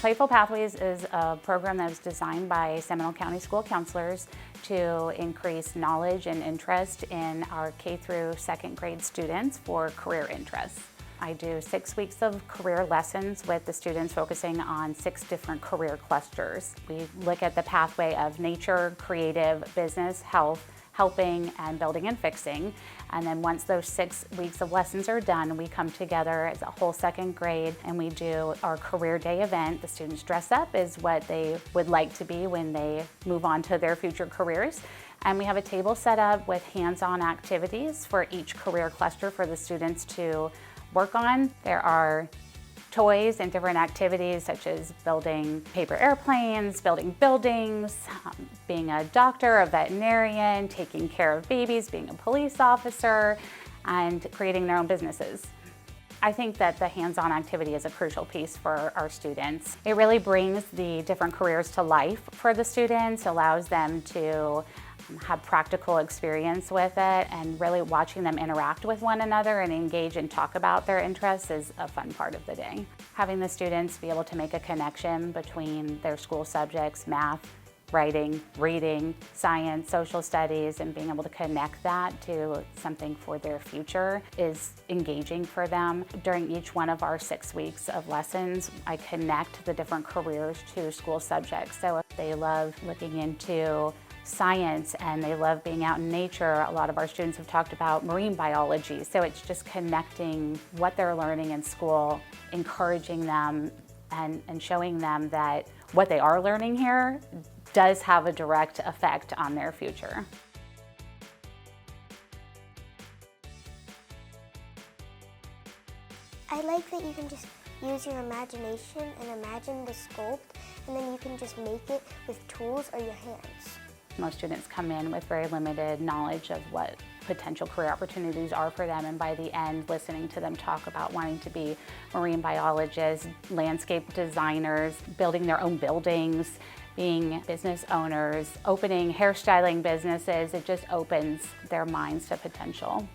Playful Pathways is a program that was designed by Seminole County school counselors to increase knowledge and interest in our K through second grade students for career interests. I do 6 weeks of career lessons with the students focusing on 6 different career clusters. We look at the pathway of nature, creative, business, health, helping, and building and fixing. And then once those 6 weeks of lessons are done, we come together as a whole second grade and we do our career day event. The students dress up as what they would like to be when they move on to their future careers. And we have a table set up with hands-on activities for each career cluster for the students to work on. There are toys and different activities such as building paper airplanes, building buildings, being a doctor, a veterinarian, taking care of babies, being a police officer, and creating their own businesses. I think that the hands-on activity is a crucial piece for our students. It really brings the different careers to life for the students, allows them to have practical experience with it, and really watching them interact with one another and engage and talk about their interests is a fun part of the day. Having the students be able to make a connection between their school subjects, math, writing, reading, science, social studies, and being able to connect that to something for their future is engaging for them. During each one of our 6 weeks of lessons, I connect the different careers to school subjects. So if they love looking into science and they love being out in nature, a lot of our students have talked about marine biology. So it's just connecting what they're learning in school, encouraging them and showing them that what they are learning here does have a direct effect on their future. I like that you can just use your imagination and imagine the sculpt, and then you can just make it with tools or your hands. Most students come in with very limited knowledge of what potential career opportunities are for them, and by the end, listening to them talk about wanting to be marine biologists, landscape designers, building their own buildings, being business owners, opening hairstyling businesses, it just opens their minds to potential.